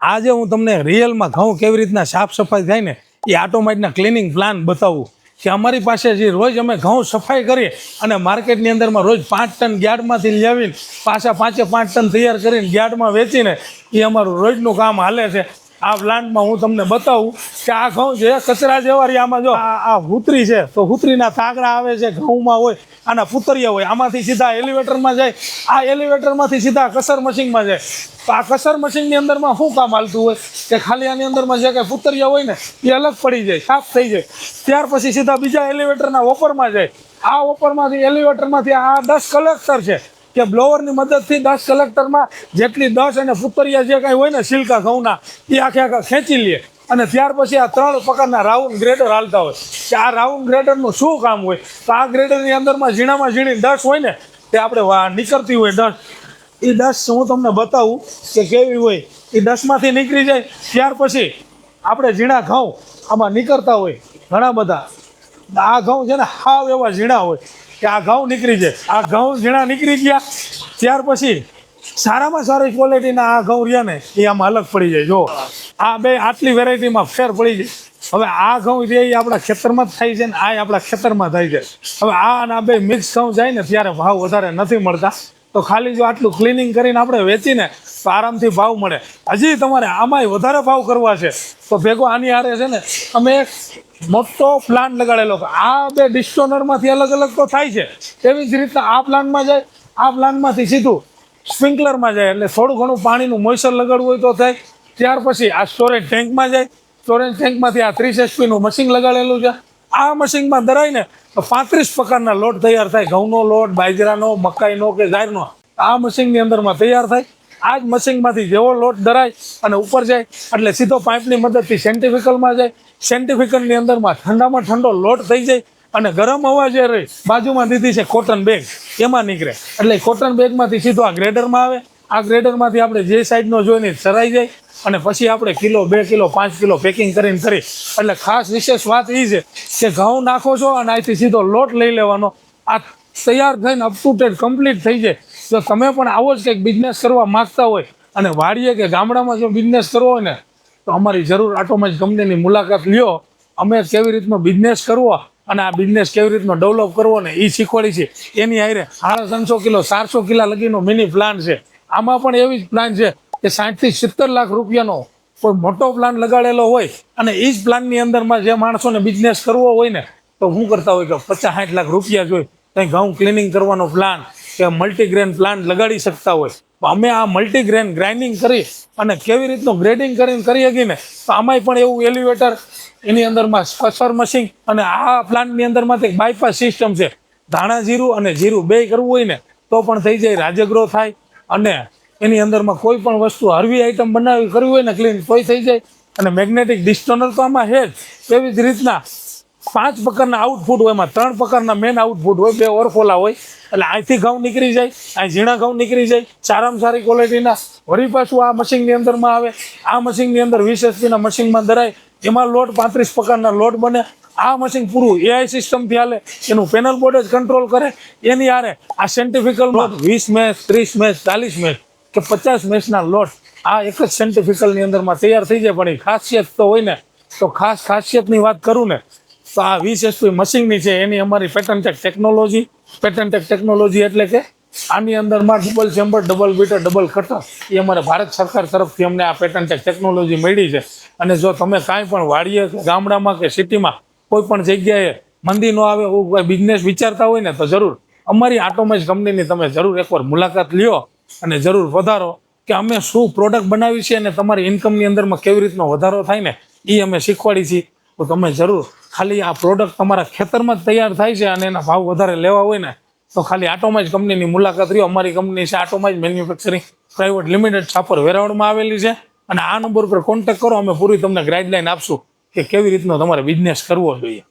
આજે હું તમને રિયલમાં ઘઉં કેવી રીતના સાફ સફાઈ થાય ને એ ઓટોમેટિકના ક્લિનિંગ પ્લાન બતાવું કે અમારી પાસે જે રોજ અમે ઘઉં સફાઈ કરીએ અને માર્કેટની અંદરમાં રોજ 5 ટન યાર્ડમાંથી લાવીને પાછા 5 ટન તૈયાર કરીને યાર્ડમાં વેચીને એ અમારું રોજનું કામ હાલે છે। આ પ્લાન્ટમાં હું તમને બતાવું કે આ ઘઉં જે કચરા જેવા રહ્યા આમાં જો આ હુતરી છે તો હુતરીના તાગડા આવે છે ઘઉંમાં હોય, આના પુતરિયા હોય, આમાંથી સીધા એલિવેટરમાં જાય, આ એલિવેટરમાંથી સીધા કસર મશીનમાં જાય। તો આ કસર મશીનની અંદરમાં શું કામ હાલતું હોય કે ખાલી આની અંદરમાં જે કાંઈ પુતરિયા હોય ને એ અલગ પડી જાય, સાફ થઈ જાય, ત્યાર પછી સીધા બીજા એલિવેટરના વોપરમાં જાય। આ વોપરમાંથી એલિવેટરમાંથી આ 10 કલેક્ટર છે કે બ્લોવરની મદદથી 10 કલેક્ટરમાં જેટલી 10 અને પુતરિયા જે કાંઈ હોય ને સિલકા ઘઉંના એ આખા ખેંચી લે અને ત્યાર પછી આ 3 પ્રકારના રાઉન્ડ ગ્રેડર હાલતા હોય કે આ રાઉન્ડ ગ્રેડરનું શું કામ હોય તો આ ગ્રેડરની અંદરમાં ઝીણામાં ઝીણી ડસ્ટ હોય ને તે આપણે નીકળતી હોય ડસ્ટ, એ ડસ્ટ હું તમને બતાવું કે કેવી હોય। એ ડસ્ટમાંથી નીકળી જાય ત્યાર પછી આપણે ઝીણા ઘઉં આમાં નીકળતા હોય ઘણા બધા, આ ઘઉં છે ને હાવ એવા ઝીણા હોય કે આ ઘઉં નીકળી જાય। આ ઘઉં ઝીણા નીકળી ગયા ત્યાર પછી સારામાં સારી ક્વોલિટીના આ ઘઉં રહ્યા ને એ આમાં અલગ પડી જાય। જો આ બે આટલી વેરાયટીમાં ફેર પડી જાય। હવે આ ઘઉં જે એ આપણા ખેતરમાં જ થાય છે ને આ આપણા ખેતરમાં થાય છે। હવે આ અને આ બે મિક્સ ઘઉં જાય ને ત્યારે ભાવ વધારે નથી મળતા, તો ખાલી જો આટલું ક્લિનિંગ કરીને આપણે વેચીને તો આરામથી ભાવ મળે। હજી તમારે આમાંય વધારે ભાવ કરવા છે તો ભેગો આની હારે છે ને અમે એક મોટો પ્લાન્ટ લગાડેલો, આ બે ડિસ્ટોનરમાંથી અલગ અલગ તો થાય છે, તેવી જ રીતના આ પ્લાન્ટમાં જાય, આ પ્લાન્ટમાંથી સીધું સ્પ્રિંકલરમાં જાય એટલે થોડું ઘણું પાણીનું મોઇસ્ચર લગાડવું હોય તો થાય। ત્યાર પછી આ સ્ટોરેજ ટેન્કમાં જાય, સ્ટોરેજ ટેન્કમાંથી આ 30 HP મશીન લગાડેલું છે। આ મશીનમાં દરાઈને 35 પ્રકારના લોટ તૈયાર થાય, ઘઉંનો લોટ, બાજરાનો, મકાઈનો કે જારનો, આ મશીનની અંદરમાં તૈયાર થાય। આ જ મશીનમાંથી જેવો લોટ દરાય અને ઉપર જાય એટલે સીધો પાઇપની મદદથી સેન્ટિફિકલમાં જાય, સેન્ટિફિકલની અંદરમાં ઠંડામાં ઠંડો લોટ થઈ જાય અને ગરમ હવા જે રહી બાજુમાં દીધી છે કોટન બેગ એમાં નીકળે એટલે કોટન બેગમાંથી સીધો આ ગ્રેડરમાં આવે। આ ગ્રેડરમાંથી આપણે જે સાઈડનો જોઈને ચરાઈ જાય અને પછી આપણે કિલો, 2 કિલો, 5 કિલો પેકિંગ કરીને કરી। એટલે ખાસ વિશેષ વાત એ છે કે ઘઉં નાખો છો અને અહીંથી સીધો લોટ લઈ લેવાનો, આ તૈયાર થઈને અપ ટુ ડેટ કમ્પ્લીટ થઈ જાય। જો તમે પણ આવો જ કંઈક બિઝનેસ કરવા માગતા હોય અને વાડીએ કે ગામડામાં જો બિઝનેસ કરવો હોય ને તો અમારી જરૂર ઓટોમેટિક કંપનીની મુલાકાત લ્યો। અમે કેવી રીતનો બિઝનેસ કરવો અને આ બિઝનેસ કેવી રીતનો ડેવલપ કરવો ને એ શીખવાડી છે। એની હારે 350 કિલો 400 કિલા લગીનો મિની પ્લાન છે। આમાં પણ એવી જ પ્લાન છે કે 60 થી 70 લાખ રૂપિયાનો કોઈ મોટો પ્લાન લગાડેલો હોય અને એ જ પ્લાનની અંદરમાં જે માણસોને બિઝનેસ કરવો હોય ને તો શું કરતા હોય કે 50-60 લાખ રૂપિયા જોઈ કંઈ ઘઉં ક્લિનિંગ કરવાનો પ્લાન કે મલ્ટીગ્રેન પ્લાન્ટ લગાડી શકતા હોય। તો અમે આ મલ્ટીગ્રેન ગ્રાઇન્ડિંગ કરી અને કેવી રીતનું ગ્રેડિંગ કરીને કરી શકીએ ને તો આમાંય પણ એવું એલિવેટર, એની અંદરમાં કસર મશીન અને આ પ્લાન્ટની અંદરમાંથી બાયપાસ સિસ્ટમ છે। ધાણા જીરું અને જીરું બે કરવું હોય ને તો પણ થઈ જાય, રાજગ્રો થાય અને એની અંદરમાં કોઈ પણ વસ્તુ હળવી આઈટમ બનાવી કરવી હોય ને ક્લીન તોય થઈ જાય। અને મેગ્નેટિક ડિસ્ટોનર તો આમાં છે જ। એવી જ રીતના 5 પ્રકારના આઉટપુટ હોય, એમાં 3 પ્રકારના મેન આઉટપુટ હોય, 2 ઓરફોલા હોય એટલે અહીંથી ઘઉં નીકળી જાય, અહીં ઝીણા ઘઉં નીકળી જાય સારામાં સારી ક્વોલિટીના। વળી પાછું આ મશીનની અંદરમાં આવે, આ મશીનની અંદર 20 HPના મશીનમાં દરાય, એમાં લોટ 35 પ્રકારના લોટ બને। આ મશીન પૂરું AI સિસ્ટમથી હાલે, એનું પેનલ બોર્ડ જ કંટ્રોલ કરે। એની હારે આ સેન્ટિફિકલમાં 20 મેચ, 30 મેચ, 40 મેચ કે 50 મેચના લોટ આ એક જ સેન્ટિફિકલની અંદરમાં તૈયાર થઈ જાય। પણ એ ખાસિયત તો હોય ને તો ખાસિયતની વાત કરું ને તો આ 20 HP મશીનની છે એની અમારી પેટન્ટેડ ટેકનોલોજી। પેટન્ટેડ ટેકનોલોજી એટલે કે આની અંદરમાં double chamber, double beater, double cutter એ અમારે ભારત સરકાર તરફથી અમને આ પેટન્ટેડ ટેકનોલોજી મળી છે। અને જો તમે કાંઈ પણ વાડીએ કે ગામડામાં કે સિટીમાં કોઈ પણ જગ્યાએ મંદી ન આવે એવું કોઈ બિઝનેસ વિચારતા હોય ને તો જરૂર અમારી ઓટોમેટિક કંપનીની તમે જરૂર એકવાર મુલાકાત લ્યો અને જરૂર વધારો કે અમે શું પ્રોડક્ટ બનાવી છે અને તમારી ઇન્કમની અંદરમાં કેવી રીતનો વધારો થાય ને એ અમે શીખવાડી છીએ। તો તમે જરૂર ખાલી આ પ્રોડક્ટ તમારા ખેતરમાં જ તૈયાર થાય છે અને એના ભાવ વધારે લેવા હોય ને તો ખાલી ઓટોમેટિક કંપનીની મુલાકાત લ્યો। અમારી કંપની છે ઓટોમેટિક મેન્યુફેક્ચરિંગ પ્રાઇવેટ લિમિટેડ, છાપર વેરાવળમાં આવેલી છે અને આ નંબર પર કોન્ટેક્ટ કરો, અમે પૂરી તમને ગાઈડલાઈન આપશું કે કેવી રીતનો તમારે બિઝનેસ કરવો જોઈએ।